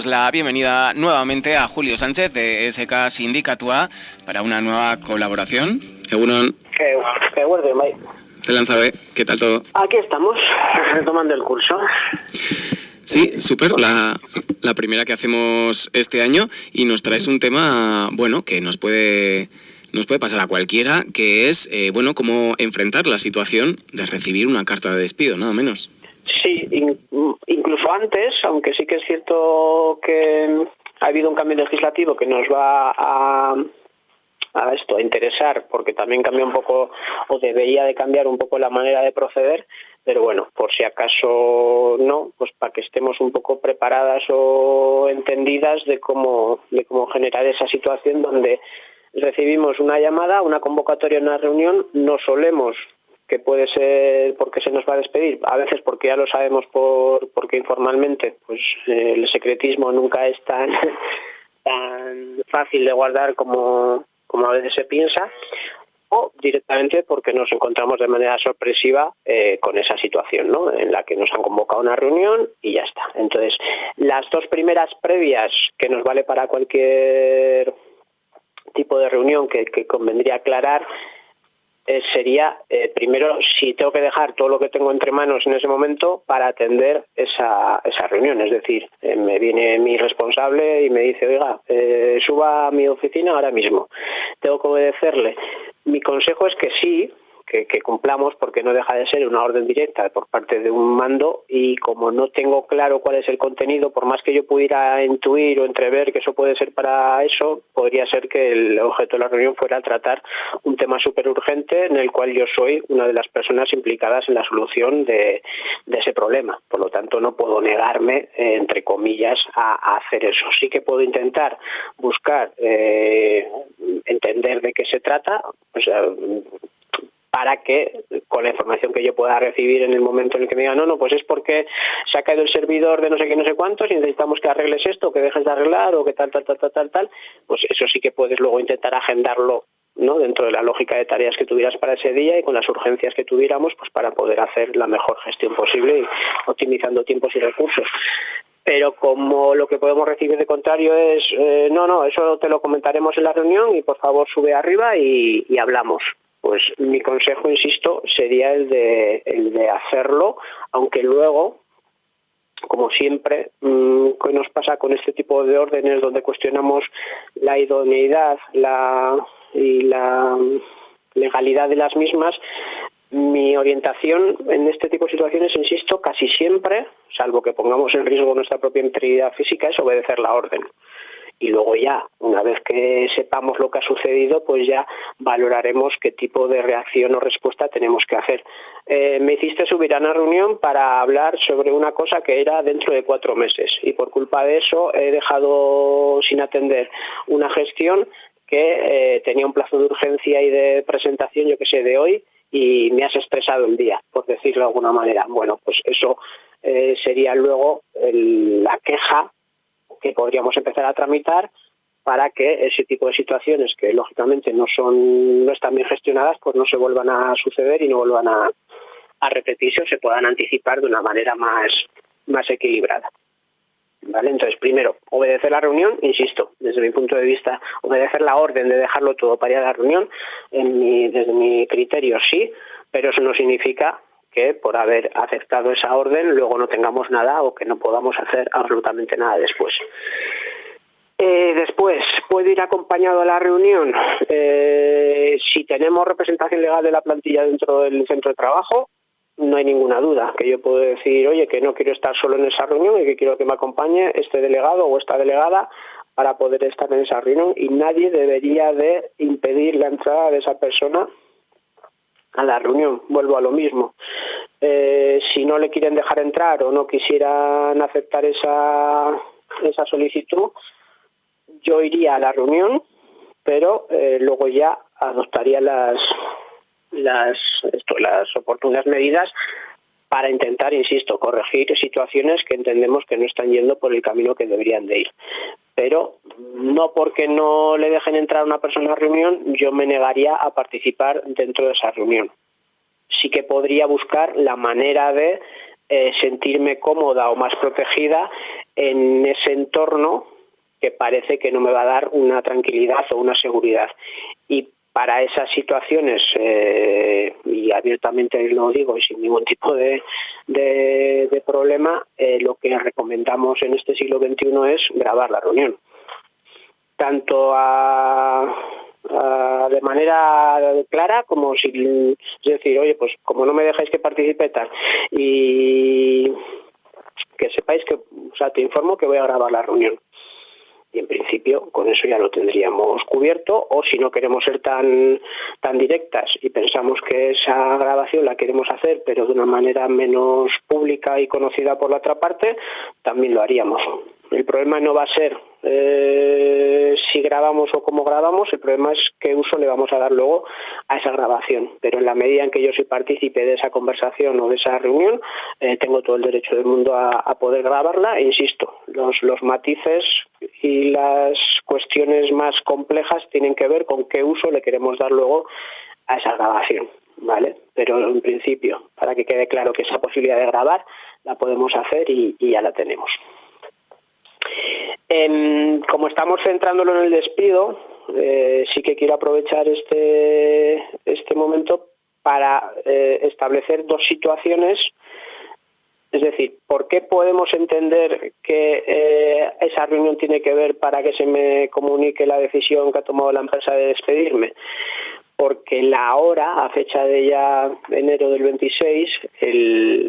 damos la bienvenida nuevamente a Julio Sánchez de SK Sindikatua para una nueva colaboración. Egunon. Qué bueno, Mike. Se lanza, ¿qué tal todo? Aquí estamos, retomando el curso. Sí, súper, la primera que hacemos este año, y nos traes un tema, bueno, que nos puede pasar a cualquiera, que es, cómo enfrentar la situación de recibir una carta de despido, nada menos. Sí, incluso antes, aunque sí que es cierto que ha habido un cambio legislativo que nos va a interesar, porque también cambia un poco, o debería de cambiar un poco la manera de proceder, pero bueno, por si acaso no, pues para que estemos un poco preparadas o entendidas de cómo generar esa situación donde recibimos una llamada, una convocatoria en una reunión, no solemos, que puede ser porque se nos va a despedir, a veces porque ya lo sabemos porque informalmente pues el secretismo nunca es tan fácil de guardar como a veces se piensa, o directamente porque nos encontramos de manera sorpresiva con esa situación, ¿no?, en la que nos han convocado a una reunión y ya está. Entonces, las dos primeras previas, que nos vale para cualquier tipo de reunión que convendría aclarar, sería, primero, si tengo que dejar todo lo que tengo entre manos en ese momento para atender esa reunión. Es decir, me viene mi responsable y me dice, oiga, suba a mi oficina ahora mismo. ¿Tengo que obedecerle? Mi consejo es que sí, que cumplamos, porque no deja de ser una orden directa por parte de un mando, y como no tengo claro cuál es el contenido, por más que yo pudiera intuir o entrever que eso puede ser para eso, podría ser que el objeto de la reunión fuera tratar un tema súper urgente en el cual yo soy una de las personas implicadas en la solución de ese problema. Por lo tanto, no puedo negarme, entre comillas, a hacer eso. Sí que puedo intentar buscar entender de qué se trata, para que, con la información que yo pueda recibir en el momento en el que me digan, no, pues es porque se ha caído el servidor de no sé qué, no sé cuántos, y necesitamos que arregles esto, que dejes de arreglar, o que tal, pues eso sí que puedes luego intentar agendarlo, ¿no?, dentro de la lógica de tareas que tuvieras para ese día y con las urgencias que tuviéramos, pues para poder hacer la mejor gestión posible y optimizando tiempos y recursos. Pero como lo que podemos recibir de contrario es, no, eso te lo comentaremos en la reunión y por favor sube arriba y hablamos. Pues mi consejo, insisto, sería el de hacerlo, aunque luego, como siempre, ¿qué nos pasa con este tipo de órdenes donde cuestionamos la idoneidad y la legalidad de las mismas? Mi orientación en este tipo de situaciones, insisto, casi siempre, salvo que pongamos en riesgo nuestra propia integridad física, es obedecer la orden. Y luego ya, una vez que sepamos lo que ha sucedido, pues ya valoraremos qué tipo de reacción o respuesta tenemos que hacer. Me hiciste subir a una reunión para hablar sobre una cosa que era dentro de 4 meses, y por culpa de eso he dejado sin atender una gestión que tenía un plazo de urgencia y de presentación, yo que sé, de hoy, y me has estresado el día, por decirlo de alguna manera. Bueno, pues eso sería luego la queja que podríamos empezar a tramitar para que ese tipo de situaciones, que lógicamente no están bien gestionadas, pues no se vuelvan a suceder y no vuelvan a repetirse, o se puedan anticipar de una manera más equilibrada. ¿Vale? Entonces, primero, obedecer la reunión, insisto, desde mi punto de vista, obedecer la orden de dejarlo todo para ir a la reunión, desde mi criterio sí, pero eso no significa que por haber aceptado esa orden luego no tengamos nada o que no podamos hacer absolutamente nada después. Después, ¿puede ir acompañado a la reunión? Si tenemos representación legal de la plantilla dentro del centro de trabajo, no hay ninguna duda que yo puedo decir, oye, que no quiero estar solo en esa reunión y que quiero que me acompañe este delegado o esta delegada para poder estar en esa reunión, y nadie debería de impedir la entrada de esa persona a la reunión. Vuelvo a lo mismo. Si no le quieren dejar entrar o no quisieran aceptar esa solicitud, yo iría a la reunión, pero luego ya adoptaría las oportunas medidas para intentar, insisto, corregir situaciones que entendemos que no están yendo por el camino que deberían de ir. Pero no porque no le dejen entrar a una persona a la reunión, yo me negaría a participar dentro de esa reunión. Sí que podría buscar la manera de sentirme cómoda o más protegida en ese entorno que parece que no me va a dar una tranquilidad o una seguridad. Y para esas situaciones, y abiertamente lo digo y sin ningún tipo de problema, lo que recomendamos en este siglo XXI es grabar la reunión. Tanto de manera clara como si, es decir, oye, pues como no me dejáis que participe tal, y que sepáis que, o sea, te informo que voy a grabar la reunión. Y en principio con eso ya lo tendríamos cubierto, o si no queremos ser tan directas y pensamos que esa grabación la queremos hacer pero de una manera menos pública y conocida por la otra parte, también lo haríamos. El problema no va a ser si grabamos o cómo grabamos, el problema es qué uso le vamos a dar luego a esa grabación. Pero en la medida en que yo soy partícipe de esa conversación o de esa reunión, tengo todo el derecho del mundo a poder grabarla. E insisto, los matices y las cuestiones más complejas tienen que ver con qué uso le queremos dar luego a esa grabación, ¿vale? Pero en principio, para que quede claro que esa posibilidad de grabar la podemos hacer y ya la tenemos. Como estamos centrándolo en el despido, sí que quiero aprovechar este momento para establecer dos situaciones. Es decir, ¿por qué podemos entender que esa reunión tiene que ver para que se me comunique la decisión que ha tomado la empresa de despedirme? Porque a fecha de ya enero del 26,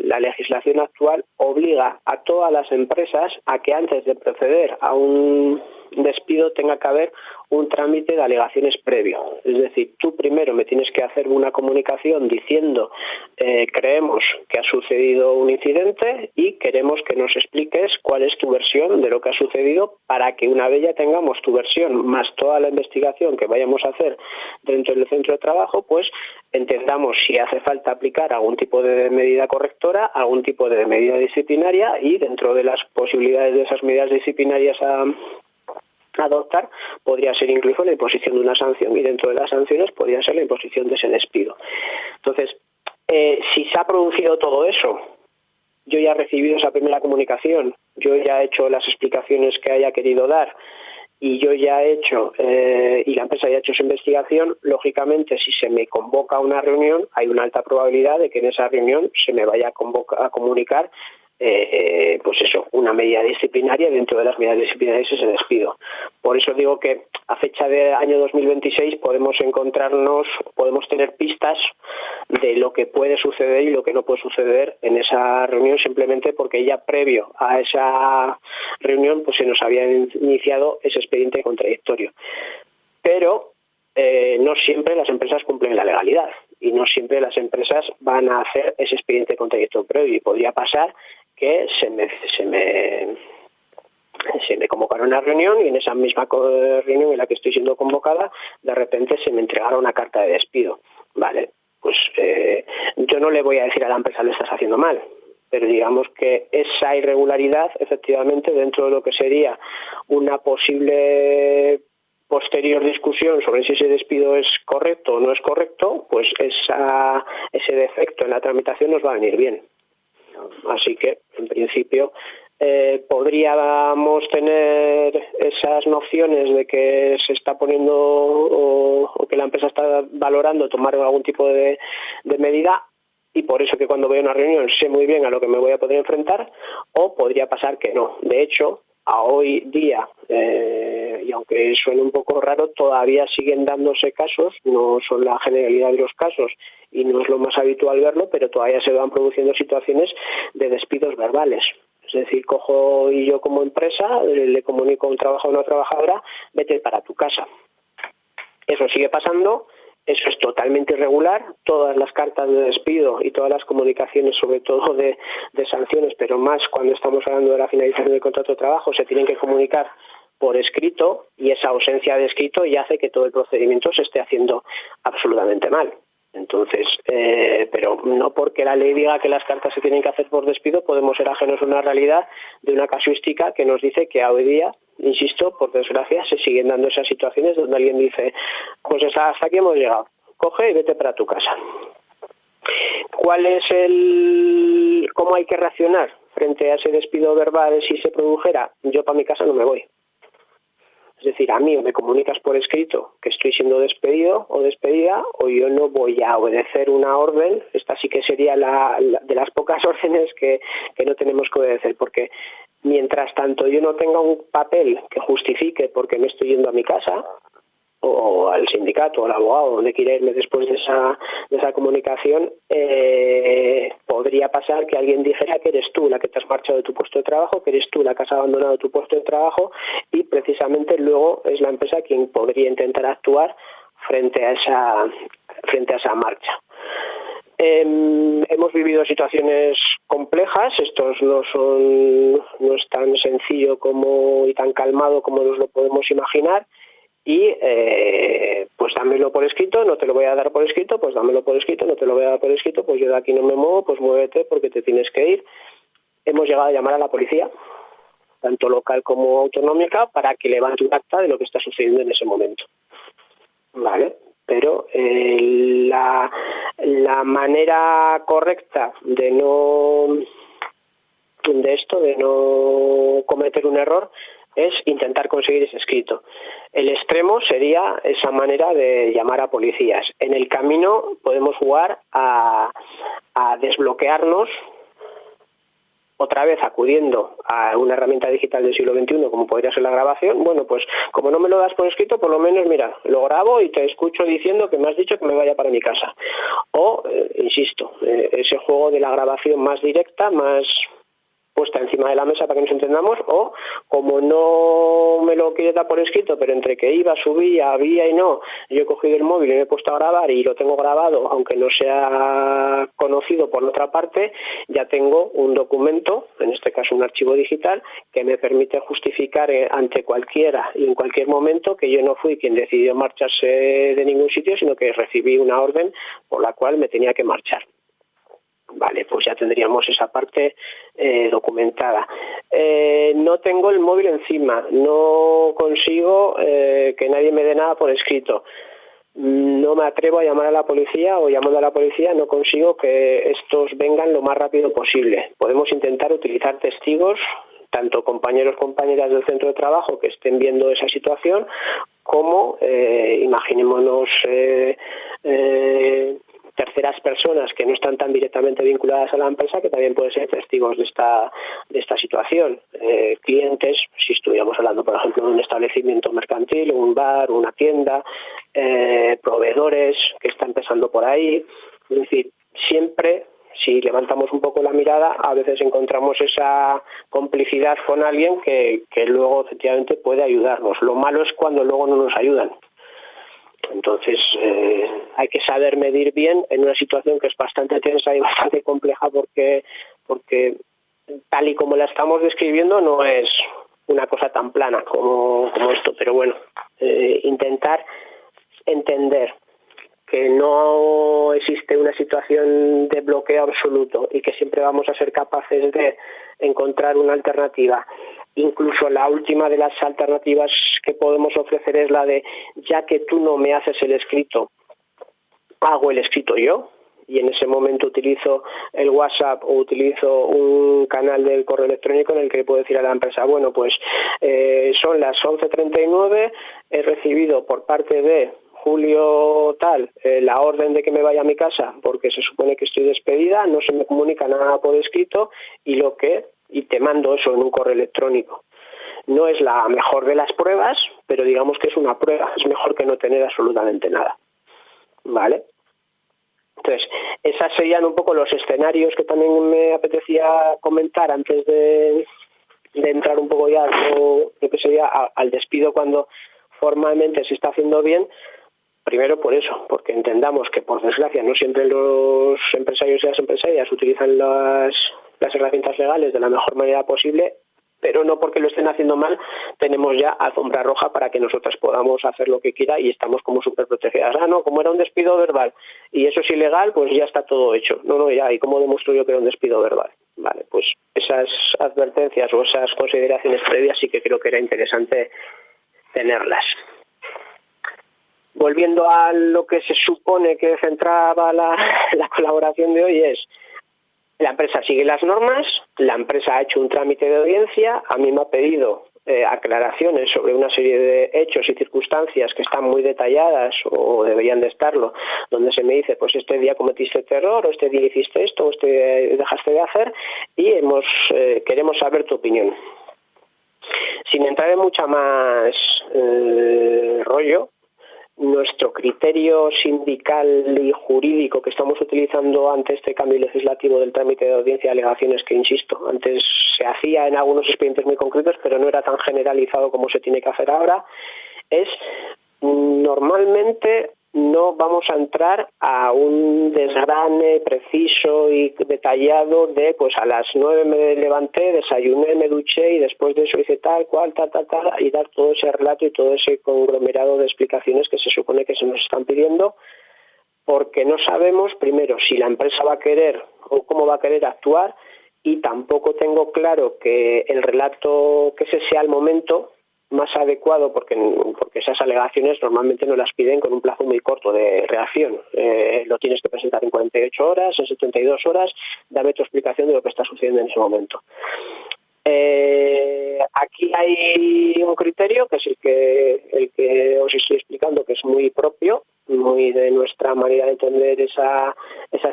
la legislación actual obliga a todas las empresas a que antes de proceder a un despido tenga que haber un trámite de alegaciones previo. Es decir, tú primero me tienes que hacer una comunicación diciendo creemos que ha sucedido un incidente y queremos que nos expliques cuál es tu versión de lo que ha sucedido, para que una vez ya tengamos tu versión más toda la investigación que vayamos a hacer dentro del centro de trabajo, pues entendamos si hace falta aplicar algún tipo de medida correctora, algún tipo de medida disciplinaria, y dentro de las posibilidades de esas medidas disciplinarias a adoptar podría ser incluso la imposición de una sanción, y dentro de las sanciones podría ser la imposición de ese despido. Entonces, si se ha producido todo eso, yo ya he recibido esa primera comunicación, yo ya he hecho las explicaciones que haya querido dar, y yo ya he hecho, y la empresa ya ha hecho su investigación, lógicamente si se me convoca a una reunión, hay una alta probabilidad de que en esa reunión se me vaya a comunicar pues eso, una medida disciplinaria, dentro de las medidas disciplinarias ese despido. Por eso digo que a fecha de año 2026 podemos tener pistas de lo que puede suceder y lo que no puede suceder en esa reunión, simplemente porque ya previo a esa reunión pues se nos había iniciado ese expediente contradictorio. Pero no siempre las empresas cumplen la legalidad y no siempre las empresas van a hacer ese expediente contradictorio previo, y podría pasar que se me convocaron a una reunión y en esa misma reunión en la que estoy siendo convocada, de repente se me entregara una carta de despido. Vale, pues yo no le voy a decir a la empresa le estás haciendo mal, pero digamos que esa irregularidad, efectivamente, dentro de lo que sería una posible posterior discusión sobre si ese despido es correcto o no es correcto, pues ese defecto en la tramitación nos va a venir bien. Así que, en principio, podríamos tener esas nociones de que se está poniendo o que la empresa está valorando tomar algún tipo de medida, y por eso que cuando voy a una reunión sé muy bien a lo que me voy a poder enfrentar, o podría pasar que no. De hecho, a hoy día, y aunque suene un poco raro, todavía siguen dándose casos, no son la generalidad de los casos y no es lo más habitual verlo, pero todavía se van produciendo situaciones de despidos verbales. Es decir, cojo y yo como empresa le comunico a un trabajador o una trabajadora, vete para tu casa. Eso sigue pasando. Eso es totalmente irregular. Todas las cartas de despido y todas las comunicaciones, sobre todo de sanciones, pero más cuando estamos hablando de la finalización del contrato de trabajo, se tienen que comunicar por escrito, y esa ausencia de escrito ya hace que todo el procedimiento se esté haciendo absolutamente mal. Entonces, pero no porque la ley diga que las cartas se tienen que hacer por despido podemos ser ajenos a una realidad de una casuística que nos dice que hoy día, insisto, por desgracia, se siguen dando esas situaciones donde alguien dice, pues hasta aquí hemos llegado, coge y vete para tu casa. ¿Cómo hay que reaccionar frente a ese despido verbal si se produjera? Yo para mi casa no me voy. Es decir, a mí o me comunicas por escrito que estoy siendo despedido o despedida, o yo no voy a obedecer una orden. Esta sí que sería de las pocas órdenes que no tenemos que obedecer, porque mientras tanto yo no tenga un papel que justifique por qué me estoy yendo a mi casa, o al sindicato, o al abogado, donde quiera irme después de esa comunicación, podría pasar que alguien dijera que eres tú la que te has marchado de tu puesto de trabajo, que eres tú la que has abandonado tu puesto de trabajo, y precisamente luego es la empresa quien podría intentar actuar frente a esa marcha. Hemos vivido situaciones complejas, esto no es tan sencillo y tan calmado como nos lo podemos imaginar. Y pues dámelo por escrito, no te lo voy a dar por escrito, pues dámelo por escrito, no te lo voy a dar por escrito, pues yo de aquí no me muevo, pues muévete porque te tienes que ir. Hemos llegado a llamar a la policía, tanto local como autonómica, para que levante un acta de lo que está sucediendo en ese momento. ¿Vale? Pero la manera correcta de no cometer un error es intentar conseguir ese escrito. El extremo sería esa manera de llamar a policías. En el camino podemos jugar a desbloquearnos, otra vez acudiendo a una herramienta digital del siglo XXI, como podría ser la grabación. Bueno, pues como no me lo das por escrito, por lo menos, mira, lo grabo y te escucho diciendo que me has dicho que me vaya para mi casa. O, insisto, ese juego de la grabación más directa, más puesta encima de la mesa para que nos entendamos, o como no me lo quieres dar por escrito, pero entre que iba, subía, había y no, yo he cogido el móvil y me he puesto a grabar y lo tengo grabado, aunque no sea conocido por otra parte, ya tengo un documento, en este caso un archivo digital, que me permite justificar ante cualquiera y en cualquier momento que yo no fui quien decidió marcharse de ningún sitio, sino que recibí una orden por la cual me tenía que marchar. Vale, pues ya tendríamos esa parte documentada. No tengo el móvil encima, no consigo que nadie me dé nada por escrito. No me atrevo a llamar a la policía, o llamando a la policía no consigo que estos vengan lo más rápido posible. Podemos intentar utilizar testigos, tanto compañeros, compañeras del centro de trabajo que estén viendo esa situación, como imaginémonos terceras personas que no están tan directamente vinculadas a la empresa, que también pueden ser testigos de esta situación. Clientes, si estuviéramos hablando, por ejemplo, de un establecimiento mercantil, un bar, una tienda, proveedores que están empezando por ahí. Es decir, siempre, si levantamos un poco la mirada, a veces encontramos esa complicidad con alguien que luego efectivamente puede ayudarnos. Lo malo es cuando luego no nos ayudan. Entonces hay que saber medir bien en una situación que es bastante tensa y bastante compleja, porque tal y como la estamos describiendo no es una cosa tan plana como esto, pero bueno, intentar entender que no existe una situación de bloqueo absoluto y que siempre vamos a ser capaces de encontrar una alternativa. Incluso la última de las alternativas que podemos ofrecer es la de, ya que tú no me haces el escrito, hago el escrito yo, y en ese momento utilizo el WhatsApp o utilizo un canal del correo electrónico en el que puedo decir a la empresa, bueno, pues son las 11:39, he recibido por parte de Julio tal, la orden de que me vaya a mi casa porque se supone que estoy despedida, no se me comunica nada por escrito y te mando eso en un correo electrónico. No es la mejor de las pruebas, pero digamos que es una prueba, es mejor que no tener absolutamente nada. ¿Vale? Entonces, esos serían un poco los escenarios que también me apetecía comentar antes de entrar un poco ya lo que sería al despido cuando formalmente se está haciendo bien. Primero por eso, porque entendamos que por desgracia no siempre los empresarios y las empresarias utilizan las herramientas legales de la mejor manera posible, pero no porque lo estén haciendo mal tenemos ya alfombra roja para que nosotras podamos hacer lo que quiera y estamos como súper protegidas. No, como era un despido verbal y eso es ilegal, pues ya está todo hecho. No, ya, ¿y cómo demuestro yo que era un despido verbal? Vale, pues esas advertencias o esas consideraciones previas sí que creo que era interesante tenerlas. volviendo a lo que se supone que centraba la colaboración de hoy, es la empresa sigue las normas, la empresa ha hecho un trámite de audiencia, a mí me ha pedido aclaraciones sobre una serie de hechos y circunstancias que están muy detalladas o deberían de estarlo, donde se me dice, pues este día cometiste este error, o este día hiciste esto, o este día dejaste de hacer, y queremos saber tu opinión. Sin entrar en mucha más rollo, nuestro criterio sindical y jurídico que estamos utilizando ante este cambio legislativo del trámite de audiencia de alegaciones, que insisto, antes se hacía en algunos expedientes muy concretos, pero no era tan generalizado como se tiene que hacer ahora, es normalmente no vamos a entrar a un desgrane preciso y detallado de pues a las 9 me levanté, desayuné, me duché y después de eso hice tal, cual, tal, y dar todo ese relato y todo ese conglomerado de explicaciones que se supone que se nos están pidiendo, porque no sabemos primero si la empresa va a querer o cómo va a querer actuar, y tampoco tengo claro que el relato que ese sea el momento más adecuado, porque esas alegaciones normalmente no las piden con un plazo muy corto de reacción. Lo tienes que presentar en 48 horas, en 72 horas, dame tu explicación de lo que está sucediendo en ese momento. Aquí hay un criterio que es el que os estoy explicando, que es muy propio, muy de nuestra manera de entender esa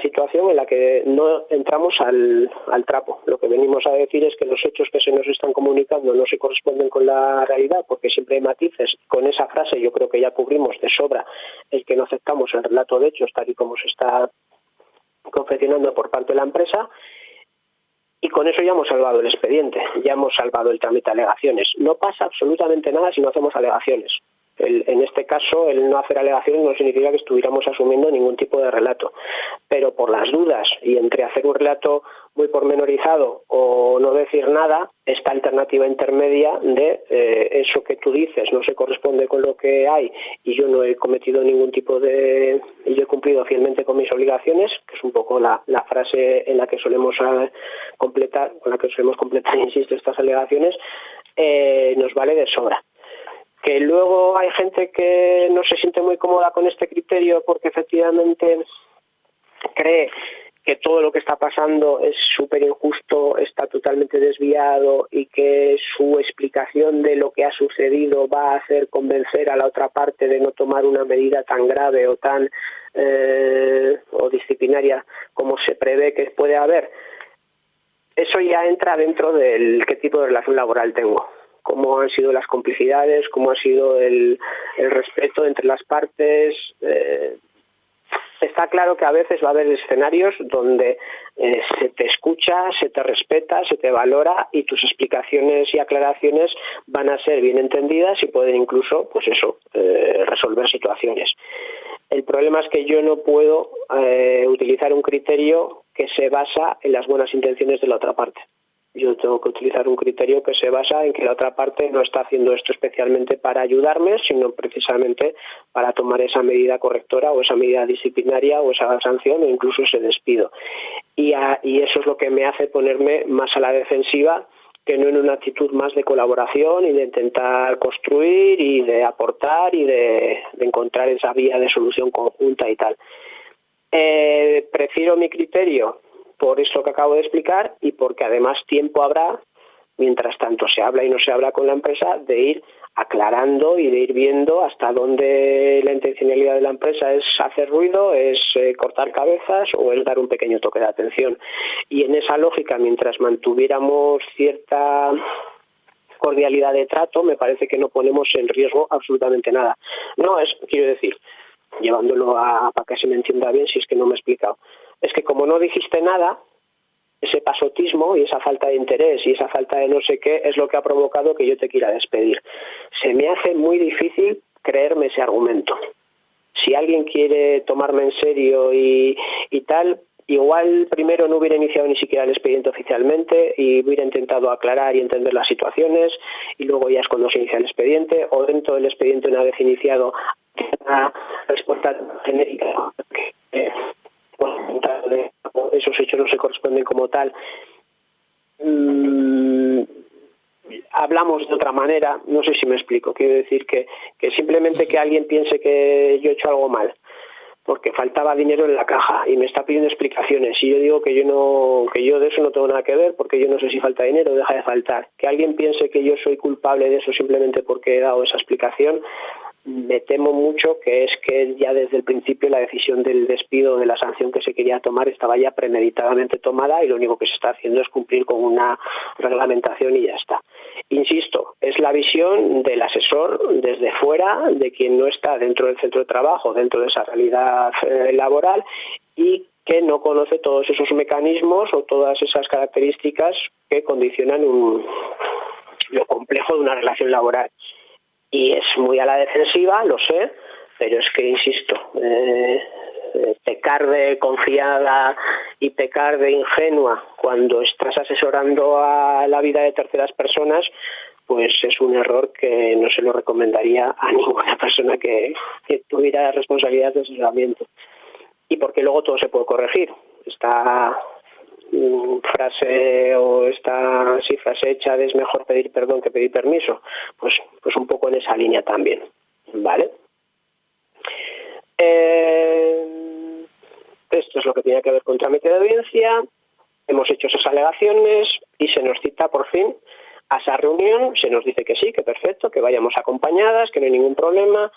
situación, en la que no entramos al trapo. Lo que venimos a decir es que los hechos que se nos están comunicando no se corresponden con la realidad, porque siempre hay matices. Con esa frase yo creo que ya cubrimos de sobra el que no aceptamos el relato de hechos tal y como se está confeccionando por parte de la empresa. Y con eso ya hemos salvado el expediente, ya hemos salvado el trámite de alegaciones. No pasa absolutamente nada si no hacemos alegaciones. En este caso, el no hacer alegaciones no significa que estuviéramos asumiendo ningún tipo de relato. Pero por las dudas, y entre hacer un relato muy pormenorizado o no decir nada, esta alternativa intermedia de eso que tú dices no se corresponde con lo que hay y yo no he cometido ningún tipo de... y yo he cumplido fielmente con mis obligaciones, que es un poco la frase en la que solemos completar, insisto, estas alegaciones, nos vale de sobra. Que luego hay gente que no se siente muy cómoda con este criterio porque efectivamente cree que todo lo que está pasando es súper injusto, está totalmente desviado y que su explicación de lo que ha sucedido va a hacer convencer a la otra parte de no tomar una medida tan grave o tan o disciplinaria como se prevé que puede haber. Eso ya entra dentro del qué tipo de relación laboral tengo, cómo han sido las complicidades, cómo ha sido el respeto entre las partes. Está claro que a veces va a haber escenarios donde se te escucha, se te respeta, se te valora y tus explicaciones y aclaraciones van a ser bien entendidas y pueden incluso, pues eso, resolver situaciones. El problema es que yo no puedo utilizar un criterio que se basa en las buenas intenciones de la otra parte. Yo tengo que utilizar un criterio que se basa en que la otra parte no está haciendo esto especialmente para ayudarme, sino precisamente para tomar esa medida correctora o esa medida disciplinaria o esa sanción o incluso ese despido. Y eso es lo que me hace ponerme más a la defensiva que no en una actitud más de colaboración y de intentar construir y de aportar y de encontrar esa vía de solución conjunta y tal. Prefiero mi criterio por eso que acabo de explicar y porque además tiempo habrá, mientras tanto se habla y no se habla con la empresa, de ir aclarando y de ir viendo hasta dónde la intencionalidad de la empresa es hacer ruido, es cortar cabezas o es dar un pequeño toque de atención. Y en esa lógica, mientras mantuviéramos cierta cordialidad de trato, me parece que no ponemos en riesgo absolutamente nada. No es, quiero decir, llevándolo para que se me entienda bien, si es que no me he explicado, es que como no dijiste nada, ese pasotismo y esa falta de interés y esa falta de no sé qué es lo que ha provocado que yo te quiera despedir. Se me hace muy difícil creerme ese argumento. Si alguien quiere tomarme en serio y tal, igual primero no hubiera iniciado ni siquiera el expediente oficialmente y hubiera intentado aclarar y entender las situaciones y luego ya es cuando se inicia el expediente, o dentro del expediente una vez iniciado una respuesta genérica esos hechos no se corresponden como tal. hablamos de otra manera, no sé si me explico, quiero decir que simplemente que alguien piense que yo he hecho algo mal, porque faltaba dinero en la caja y me está pidiendo explicaciones y yo digo que yo de eso no tengo nada que ver porque yo no sé si falta dinero o deja de faltar. Que alguien piense que yo soy culpable de eso simplemente porque he dado esa explicación, me temo mucho que es que ya desde el principio la decisión del despido, de la sanción que se quería tomar, estaba ya premeditadamente tomada y lo único que se está haciendo es cumplir con una reglamentación y ya está. Insisto, es la visión del asesor desde fuera, de quien no está dentro del centro de trabajo, dentro de esa realidad laboral y que no conoce todos esos mecanismos o todas esas características que condicionan lo complejo de una relación laboral. Y es muy a la defensiva, lo sé, pero es que, insisto, pecar de confiada y pecar de ingenua cuando estás asesorando a la vida de terceras personas, pues es un error que no se lo recomendaría a ninguna persona que tuviera responsabilidad de asesoramiento. Y porque luego todo se puede corregir. Esta frase hecha de es mejor pedir perdón que pedir permiso, pues un poco en esa línea también, ¿vale? Esto es lo que tenía que ver con trámite de audiencia. Hemos hecho esas alegaciones y se nos cita por fin a esa reunión. Se nos dice que sí, que perfecto, que vayamos acompañadas, que no hay ningún problema.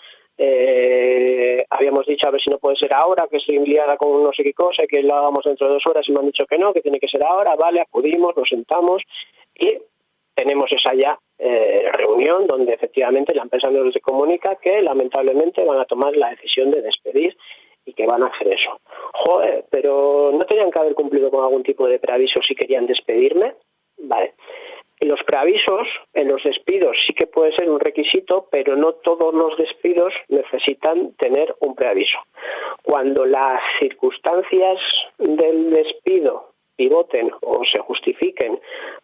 Habíamos dicho a ver si no puede ser ahora, que estoy liada con no sé qué cosa y que lo hagamos dentro de 2 horas y me han dicho que no, que tiene que ser ahora. Vale, acudimos, nos sentamos y tenemos esa ya reunión donde efectivamente la empresa nos comunica que lamentablemente van a tomar la decisión de despedir y que van a hacer eso. Joder, pero ¿no tenían que haber cumplido con algún tipo de preaviso si querían despedirme? Vale. Los preavisos en los despidos sí que puede ser un requisito, pero no todos los despidos necesitan tener un preaviso. Cuando las circunstancias del despido pivoten o se justifiquen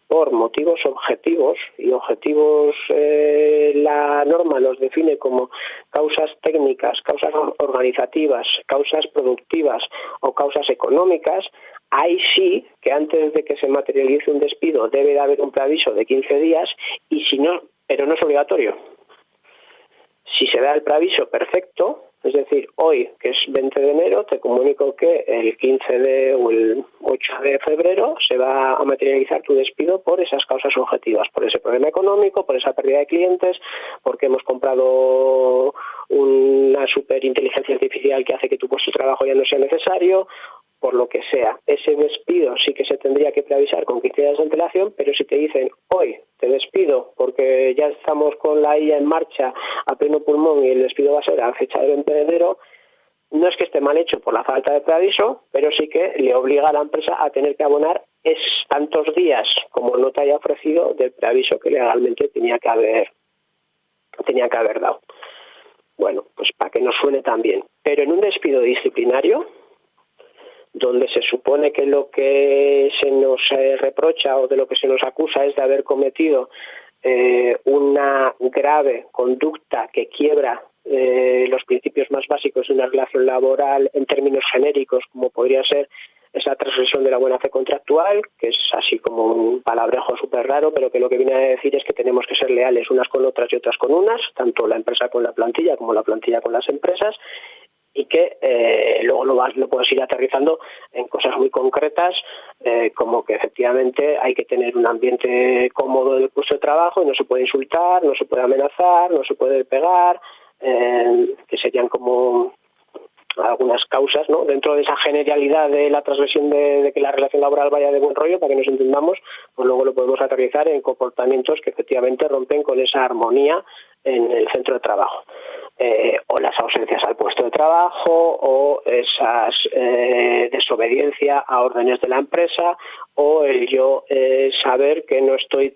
por motivos objetivos, y objetivos la norma los define como causas técnicas, causas organizativas, causas productivas o causas económicas, ahí sí que antes de que se materialice un despido debe de haber un preaviso de 15 días y si no, pero no es obligatorio. Si se da el preaviso, perfecto. Es decir, hoy, que es 20 de enero, te comunico que el 15 o el 8 de febrero se va a materializar tu despido por esas causas objetivas, por ese problema económico, por esa pérdida de clientes, porque hemos comprado una superinteligencia artificial que hace que tu puesto de trabajo ya no sea necesario, por lo que sea. Ese despido sí que se tendría que preavisar con 15 días de antelación, pero si te dicen hoy te despido porque ya estamos con la IA en marcha a pleno pulmón y el despido va a ser a fecha del 20 de enero, no es que esté mal hecho por la falta de preaviso, pero sí que le obliga a la empresa a tener que abonar tantos días como no te haya ofrecido del preaviso que legalmente tenía que haber dado. Bueno, pues para que nos suene tan bien. Pero en un despido disciplinario, donde se supone que lo que se nos reprocha o de lo que se nos acusa es de haber cometido una grave conducta que quiebra los principios más básicos de una relación laboral en términos genéricos, como podría ser esa transgresión de la buena fe contractual, que es así como un palabrejo súper raro, pero que lo que viene a decir es que tenemos que ser leales unas con otras y otras con unas, tanto la empresa con la plantilla como la plantilla con las empresas, y que luego lo puedes ir aterrizando en cosas muy concretas, como que efectivamente hay que tener un ambiente cómodo del puesto de trabajo y no se puede insultar, no se puede amenazar, no se puede pegar, que serían como algunas causas, ¿no? Dentro de esa generalidad de la transgresión de que la relación laboral vaya de buen rollo, para que nos entendamos, pues luego lo podemos aterrizar en comportamientos que efectivamente rompen con esa armonía en el centro de trabajo. O las ausencias al puesto de trabajo, o esas desobediencia a órdenes de la empresa, o el yo saber que no estoy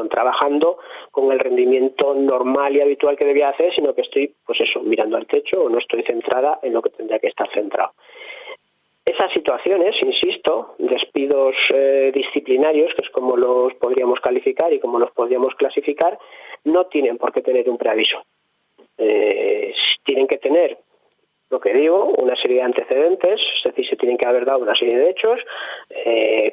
trabajando con el rendimiento normal y habitual que debía hacer, sino que estoy, pues eso, mirando al techo o no estoy centrada en lo que tendría que estar centrado. Esas situaciones, insisto, despidos disciplinarios, que es como los podríamos calificar y como los podríamos clasificar, no tienen por qué tener un preaviso. Tienen que tener lo que digo, una serie de antecedentes, es decir, se tienen que haber dado una serie de hechos,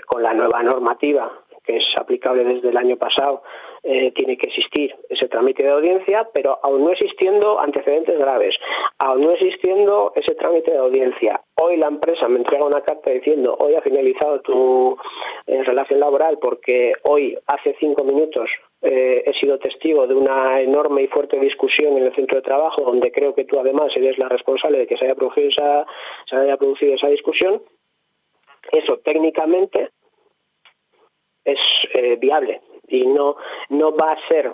con la nueva normativa que es aplicable desde el año pasado, tiene que existir ese trámite de audiencia, pero aún no existiendo antecedentes graves, aún no existiendo ese trámite de audiencia, hoy la empresa me entrega una carta diciendo hoy ha finalizado tu relación laboral porque hoy, hace 5 minutos, he sido testigo de una enorme y fuerte discusión en el centro de trabajo donde creo que tú además eres la responsable de que se haya producido esa discusión. Eso técnicamente es viable y no va a ser,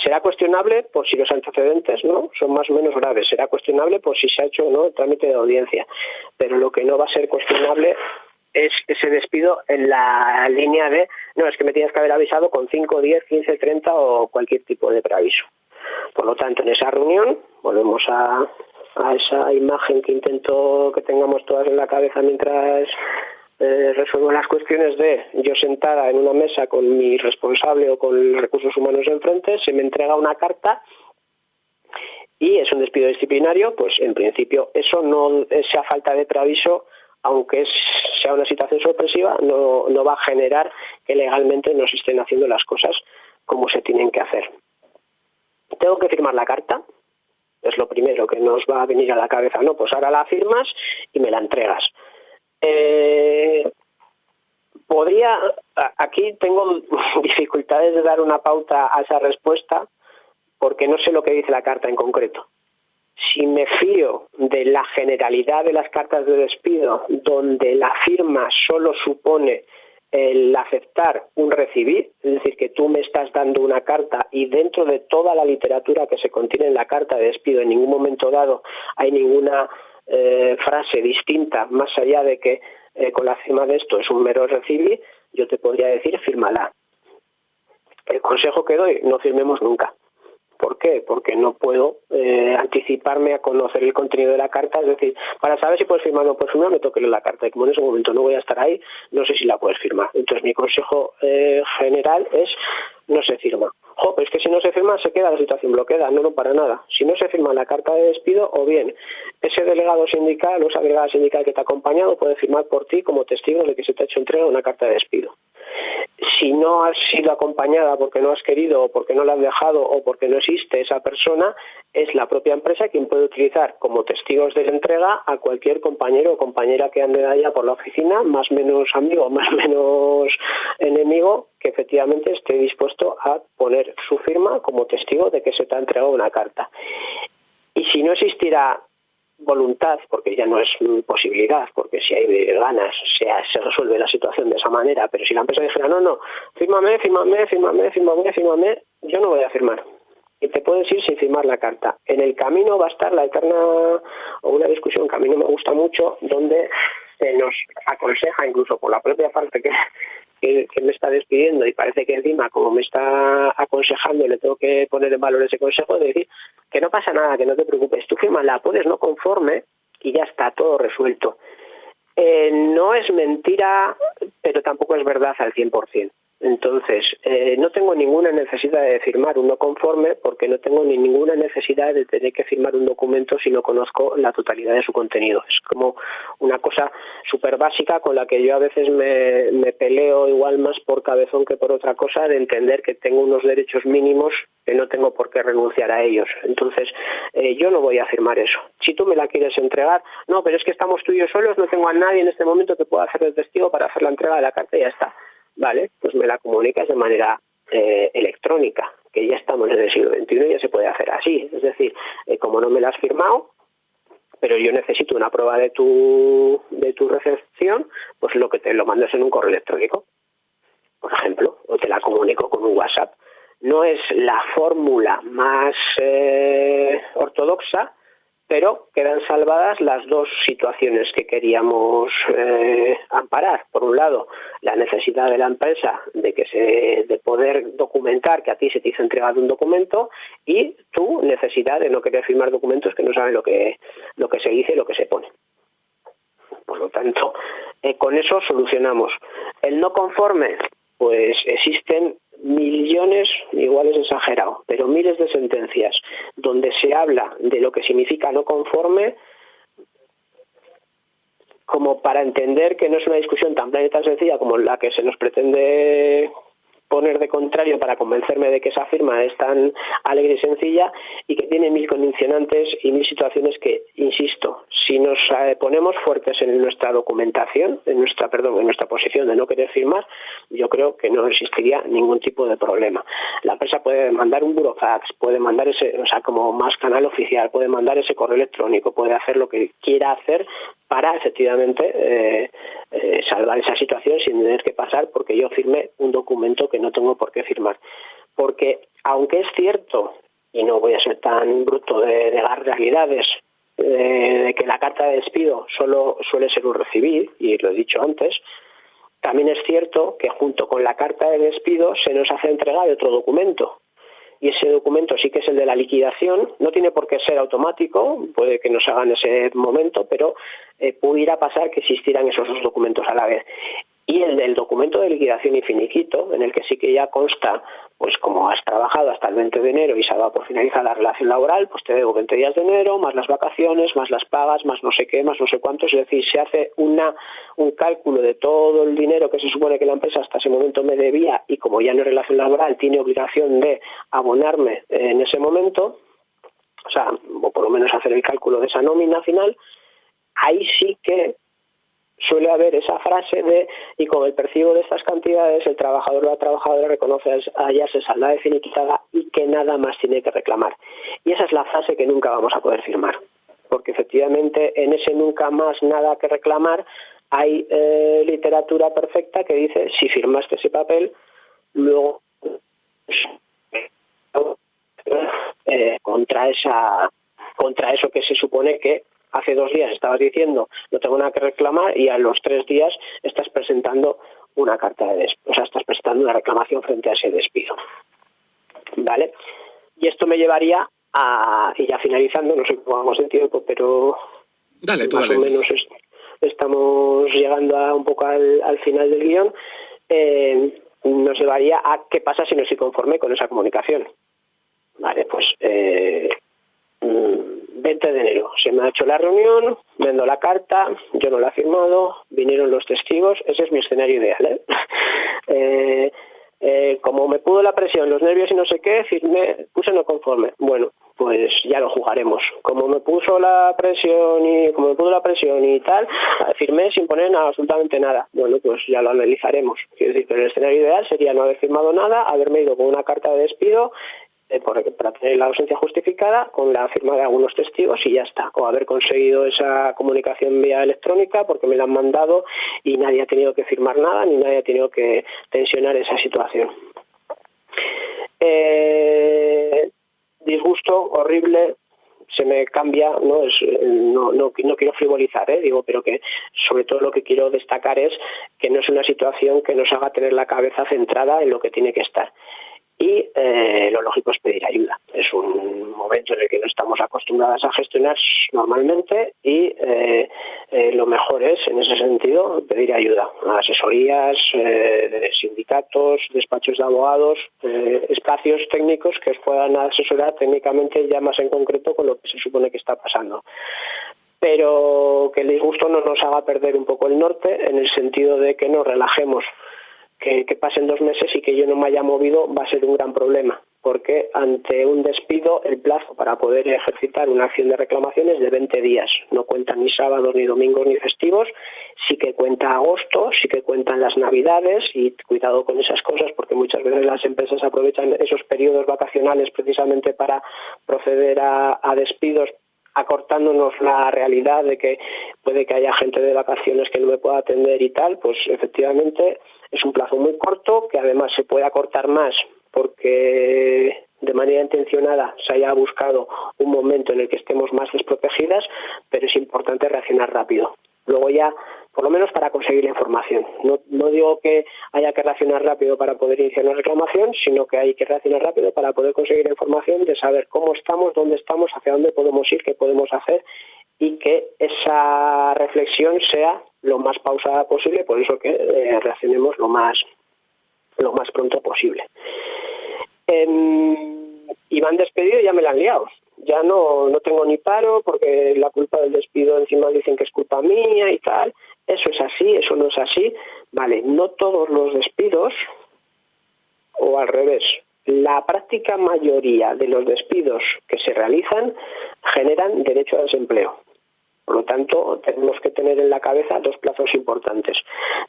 será cuestionable por si los antecedentes no son más o menos graves, será cuestionable por si se ha hecho o no el trámite de audiencia, pero lo que no va a ser cuestionable es ese despido en la línea de no, es que me tienes que haber avisado con 5, 10, 15, 30 o cualquier tipo de preaviso. Por lo tanto, en esa reunión volvemos a esa imagen que intento que tengamos todas en la cabeza mientras resuelvo las cuestiones de yo sentada en una mesa con mi responsable o con recursos humanos enfrente, se me entrega una carta y es un despido disciplinario, pues en principio eso no, esa falta de preaviso, aunque sea una situación sorpresiva, no va a generar que legalmente no se estén haciendo las cosas como se tienen que hacer. Tengo que firmar la carta, es lo primero que nos va a venir a la cabeza, no, pues ahora la firmas y me la entregas. Aquí tengo dificultades de dar una pauta a esa respuesta porque no sé lo que dice la carta en concreto. Si me fío de la generalidad de las cartas de despido, donde la firma solo supone el aceptar un recibir, es decir, que tú me estás dando una carta y dentro de toda la literatura que se contiene en la carta de despido en ningún momento dado hay ninguna frase distinta, más allá de que con la firma de esto es un mero recibir, yo te podría decir, fírmala. El consejo que doy, no firmemos nunca. ¿Por qué? Porque no puedo anticiparme a conocer el contenido de la carta, es decir, para saber si puedes firmar o no puedes firmar, me tengo que leer la carta, y como en ese momento no voy a estar ahí, no sé si la puedes firmar. Entonces mi consejo general es, no se firma. Pero es que si no se firma se queda la situación bloqueada, no para nada. Si no se firma la carta de despido, o bien ese delegado sindical o esa delegada sindical que te ha acompañado puede firmar por ti como testigo de que se te ha hecho entrega una carta de despido. Si no has sido acompañada porque no has querido o porque no la has dejado o porque no existe esa persona, es la propia empresa quien puede utilizar como testigos de la entrega a cualquier compañero o compañera que ande de allá por la oficina, más o menos amigo, más o menos enemigo, que efectivamente esté dispuesto a poner su firma como testigo de que se te ha entregado una carta. Y si no existiera voluntad, porque ya no es posibilidad, porque si hay ganas se resuelve la situación de esa manera, pero si la empresa dijera no, fírmame, yo no voy a firmar. Y te puedes ir sin firmar la carta. En el camino va a estar la eterna, o una discusión que a mí no me gusta mucho, donde se nos aconseja, incluso por la propia parte que me está despidiendo, y parece que encima, como me está aconsejando, le tengo que poner en valor ese consejo, de decir que no pasa nada, que no te preocupes, tú fírmala, pones no conforme y ya está todo resuelto. No es mentira, pero tampoco es verdad al 100%. Entonces, no tengo ninguna necesidad de firmar un no conforme porque no tengo ni ninguna necesidad de tener que firmar un documento si no conozco la totalidad de su contenido. Es como una cosa súper básica con la que yo a veces me peleo igual más por cabezón que por otra cosa, de entender que tengo unos derechos mínimos que no tengo por qué renunciar a ellos. Entonces, yo no voy a firmar eso. Si tú me la quieres entregar, no, pero es que estamos tú y yo solos, no tengo a nadie en este momento que pueda hacer el testigo para hacer la entrega de la carta y ya está. Vale, pues me la comunicas de manera electrónica, que ya estamos en el siglo XXI y ya se puede hacer así. Es decir, como no me la has firmado, pero yo necesito una prueba de tu recepción, pues lo que te lo mandas en un correo electrónico, por ejemplo, o te la comunico con un WhatsApp. No es la fórmula más ortodoxa, pero quedan salvadas las dos situaciones que queríamos amparar. Por un lado, la necesidad de la empresa de poder documentar que a ti se te hizo entregado un documento, y tu necesidad de no querer firmar documentos que no saben lo que se dice y lo que se pone. Por lo tanto, con eso solucionamos. El no conforme, pues existen millones, igual es exagerado, pero miles de sentencias donde se habla de lo que significa no conforme, como para entender que no es una discusión tan plana y tan sencilla como la que se nos pretende poner de contrario para convencerme de que esa firma es tan alegre y sencilla, y que tiene mil condicionantes y mil situaciones que, insisto, si nos ponemos fuertes en nuestra documentación, en nuestra posición de no querer firmar, yo creo que no existiría ningún tipo de problema. La empresa puede mandar un burofax, puede mandar como más canal oficial, puede mandar ese correo electrónico, puede hacer lo que quiera hacer para efectivamente salvar esa situación sin tener que pasar porque yo firme un documento que no tengo por qué firmar. Porque aunque es cierto, y no voy a ser tan bruto de negar realidades, de que la carta de despido solo suele ser un recibir, y lo he dicho antes, también es cierto que junto con la carta de despido se nos hace entrega de otro documento. Y ese documento sí que es el de la liquidación, no tiene por qué ser automático, puede que nos hagan ese momento, pero pudiera pasar que existieran esos dos documentos a la vez. Y el del documento de liquidación y finiquito, en el que sí que ya consta, pues como has trabajado hasta el 20 de enero y se va por finalizar la relación laboral, pues te debo 20 días de enero, más las vacaciones, más las pagas, más no sé qué, más no sé cuántos. Es decir, se hace un cálculo de todo el dinero que se supone que la empresa hasta ese momento me debía, y como ya no es relación laboral, tiene obligación de abonarme en ese momento, o por lo menos hacer el cálculo de esa nómina final. Ahí sí que suele haber esa frase de, y con el percibo de estas cantidades, el trabajador o la trabajadora reconoce hallarse saldada y finiquitada y que nada más tiene que reclamar. Y esa es la frase que nunca vamos a poder firmar, porque efectivamente en ese nunca más nada que reclamar hay literatura perfecta que dice, si firmaste ese papel, luego contra eso que se supone que hace 2 días estabas diciendo no tengo nada que reclamar, y a los 3 días estás presentando una carta de despido, estás presentando una reclamación frente a ese despido. ¿Vale? Y esto me llevaría a, y ya finalizando, no sé cómo vamos en tiempo, pero más o menos estamos llegando un poco al final del guión, nos llevaría a qué pasa si no estoy conforme con esa comunicación. Vale, pues 20 de enero se me ha hecho la reunión, vendo la carta, yo no la he firmado, vinieron los testigos, ese es mi escenario ideal, como me pudo la presión, los nervios y no sé qué, firmé, puse no conforme. Bueno, pues ya lo jugaremos. Como me puso la presión y tal, firmé sin poner absolutamente nada. Bueno, pues ya lo analizaremos. Quiero decir, pero el escenario ideal sería no haber firmado nada, haberme ido con una carta de despido para tener la ausencia justificada, con la firma de algunos testigos y ya está. O haber conseguido esa comunicación vía electrónica porque me la han mandado y nadie ha tenido que firmar nada, ni nadie ha tenido que tensionar esa situación. Disgusto, horrible, se me cambia, no quiero frivolizar, pero que sobre todo lo que quiero destacar es que no es una situación que nos haga tener la cabeza centrada en lo que tiene que estar. Y lo lógico es pedir ayuda. Es un momento en el que no estamos acostumbradas a gestionar normalmente y lo mejor es, en ese sentido, pedir ayuda a asesorías de sindicatos, despachos de abogados, espacios técnicos que os puedan asesorar técnicamente ya más en concreto con lo que se supone que está pasando. Pero que el disgusto no nos haga perder un poco el norte, en el sentido de que nos relajemos. Que pasen 2 meses y que yo no me haya movido va a ser un gran problema, porque ante un despido el plazo para poder ejercitar una acción de reclamación es de 20 días. No cuentan ni sábados, ni domingos, ni festivos. Sí que cuenta agosto, sí que cuentan las navidades, y cuidado con esas cosas porque muchas veces las empresas aprovechan esos periodos vacacionales precisamente para proceder a despidos, acortándonos la realidad de que puede que haya gente de vacaciones que no me pueda atender y tal. Pues efectivamente es un plazo muy corto, que además se puede acortar más porque de manera intencionada se haya buscado un momento en el que estemos más desprotegidas, pero es importante reaccionar rápido. Luego ya, por lo menos para conseguir la información. No digo que haya que reaccionar rápido para poder iniciar una reclamación, sino que hay que reaccionar rápido para poder conseguir la información de saber cómo estamos, dónde estamos, hacia dónde podemos ir, qué podemos hacer, y que esa reflexión sea lo más pausada posible, por eso que reaccionemos lo más pronto posible. Y me han despedido y ya me la han liado. ya no tengo ni paro porque la culpa del despido encima dicen que es culpa mía y tal. Eso es así, eso no es así. Vale, no todos los despidos, o al revés, la práctica mayoría de los despidos que se realizan generan derecho a desempleo. Por lo tanto, tenemos que tener en la cabeza dos plazos importantes.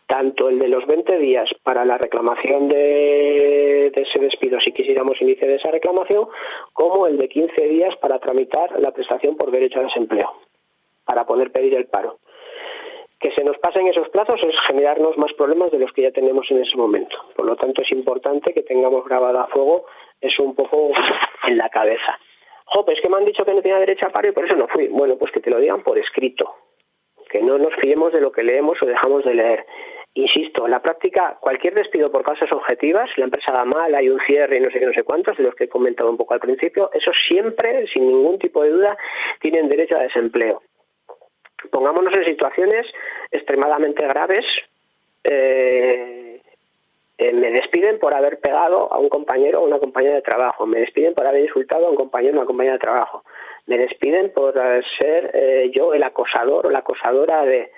Tanto el de los 20 días para la reclamación de ese despido, si quisiéramos iniciar esa reclamación, como el de 15 días para tramitar la prestación por derecho a desempleo, para poder pedir el paro. Que se nos pasen esos plazos es generarnos más problemas de los que ya tenemos en ese momento. Por lo tanto, es importante que tengamos grabado a fuego eso un poco en la cabeza. Es que me han dicho que no tenía derecho a paro y por eso no fui. Bueno, pues que te lo digan por escrito. Que no nos fiemos de lo que leemos o dejamos de leer. Insisto, en la práctica, cualquier despido por causas objetivas, la empresa va mal, hay un cierre y no sé qué, no sé cuántos, de los que he comentado un poco al principio, eso siempre, sin ningún tipo de duda, tienen derecho a desempleo. Pongámonos en situaciones extremadamente graves. Me despiden por haber pegado a un compañero o una compañera de trabajo, me despiden por haber insultado a un compañero o una compañera de trabajo, me despiden por ser yo el acosador o la acosadora de...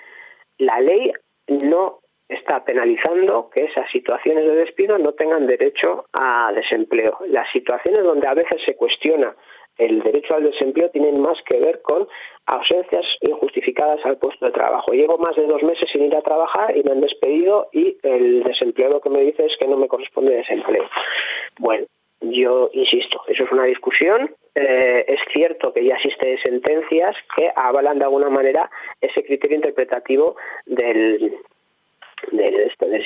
La ley no está penalizando que esas situaciones de despido no tengan derecho a desempleo. Las situaciones donde a veces se cuestiona el derecho al desempleo tienen más que ver con ausencias injustificadas al puesto de trabajo. Llevo más de 2 meses sin ir a trabajar y me han despedido y el desempleado que me dice es que no me corresponde desempleo. Bueno, yo insisto, eso es una discusión. Es cierto que ya existen sentencias que avalan de alguna manera ese criterio interpretativo del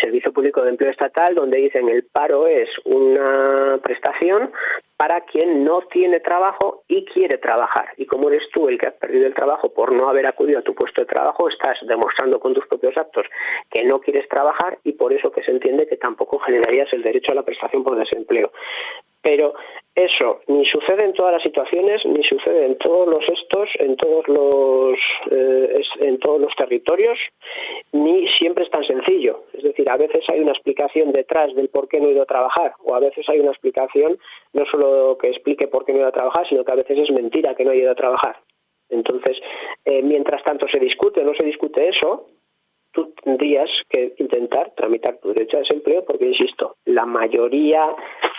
Servicio Público de Empleo Estatal, donde dicen el paro es una prestación para quien no tiene trabajo y quiere trabajar. Y como eres tú el que has perdido el trabajo por no haber acudido a tu puesto de trabajo, estás demostrando con tus propios actos que no quieres trabajar y por eso que se entiende que tampoco generarías el derecho a la prestación por desempleo. Pero eso ni sucede en todas las situaciones, ni sucede en todos los en todos los territorios, ni siempre es tan sencillo. Es decir, a veces hay una explicación detrás del por qué no he ido a trabajar, o a veces hay una explicación no solo que explique por qué no he ido a trabajar, sino que a veces es mentira que no he ido a trabajar. Entonces, mientras tanto se discute o no se discute eso, tú tendrías que intentar tramitar tu derecho a desempleo porque, insisto, la mayoría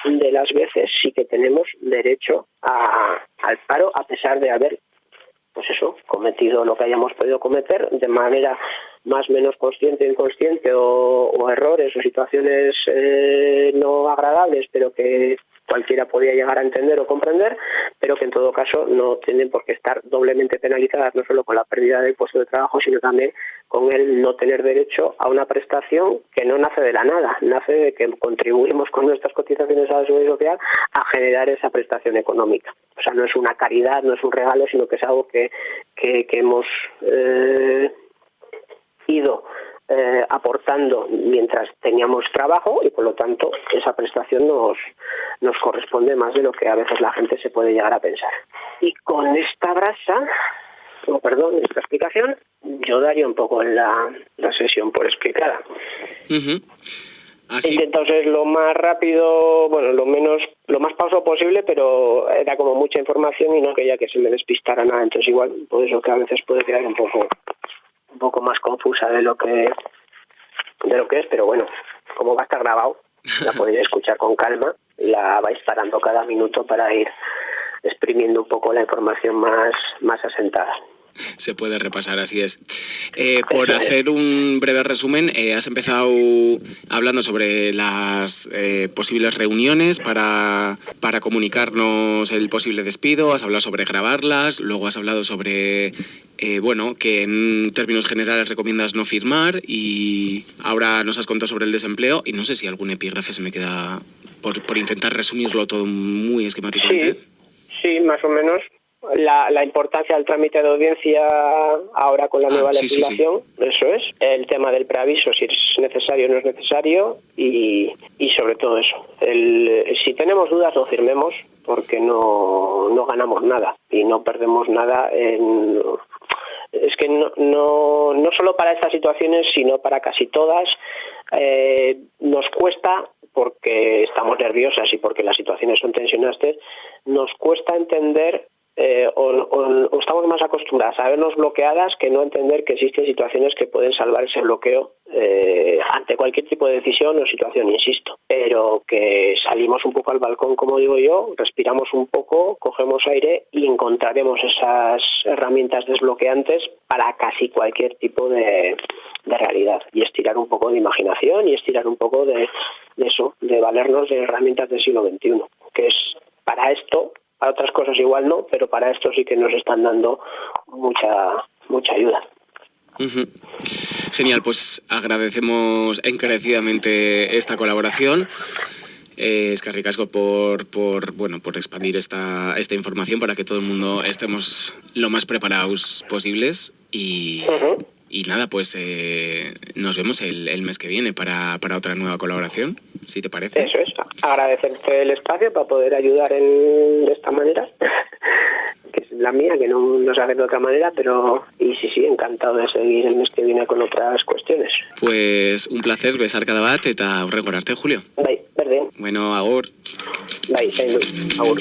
de las veces sí que tenemos derecho al paro a pesar de haber, pues eso, cometido lo que hayamos podido cometer de manera más o menos consciente o inconsciente o errores o situaciones no agradables, pero que cualquiera podía llegar a entender o comprender, pero que en todo caso no tienen por qué estar doblemente penalizadas, no solo con la pérdida del puesto de trabajo, sino también con el no tener derecho a una prestación que no nace de la nada, nace de que contribuimos con nuestras cotizaciones a la seguridad social a generar esa prestación económica. O sea, no es una caridad, no es un regalo, sino que es algo que hemos ido aportando mientras teníamos trabajo y por lo tanto esa prestación nos corresponde más de lo que a veces la gente se puede llegar a pensar. Y con esta esta explicación, yo daría un poco la sesión por explicada. Uh-huh. Así. He intentado ser lo más rápido, lo más pauso posible, pero era como mucha información y no quería que se me despistara nada, entonces igual, por eso que a veces puede quedar un poco más confusa de lo que es, pero bueno, como va a estar grabado, la podéis escuchar con calma, la vais parando cada minuto para ir exprimiendo un poco la información más asentada. Se puede repasar, así es. Por hacer un breve resumen, has empezado hablando sobre las posibles reuniones para comunicarnos el posible despido, has hablado sobre grabarlas, luego has hablado sobre que en términos generales recomiendas no firmar y ahora nos has contado sobre el desempleo y no sé si algún epígrafe se me queda por intentar resumirlo todo muy esquemáticamente. Sí, más o menos. La importancia del trámite de audiencia ahora con la nueva legislación, sí. Eso es, el tema del preaviso, si es necesario o no es necesario y sobre todo eso. Si tenemos dudas no firmemos porque no ganamos nada y no perdemos nada es que no solo para estas situaciones sino para casi todas nos cuesta, porque estamos nerviosas y porque las situaciones son tensionantes, nos cuesta entender o estamos más acostumbradas a vernos bloqueadas que no entender que existen situaciones que pueden salvar ese bloqueo ante cualquier tipo de decisión o situación, insisto. Pero que salimos un poco al balcón, como digo yo, respiramos un poco, cogemos aire y encontraremos esas herramientas desbloqueantes para casi cualquier tipo de realidad. Y estirar un poco de imaginación y estirar un poco de eso, de valernos de herramientas del siglo XXI, que es para esto. Para otras cosas igual no, pero para esto sí que nos están dando mucha ayuda. Uh-huh. Genial, pues agradecemos encarecidamente esta colaboración. Eskerrik asko por expandir esta información para que todo el mundo estemos lo más preparados posibles y nada, pues nos vemos el mes que viene para otra nueva colaboración, si te parece. Eso es, agradecerte el espacio para poder ayudar de esta manera, que es la mía, que no se hace de otra manera, pero sí, encantado de seguir el mes que viene con otras cuestiones. Pues un placer besarka da bat eta aurreko arte, Julio. Bai, berdin. Bueno, agur. Bai, zaindu, agur.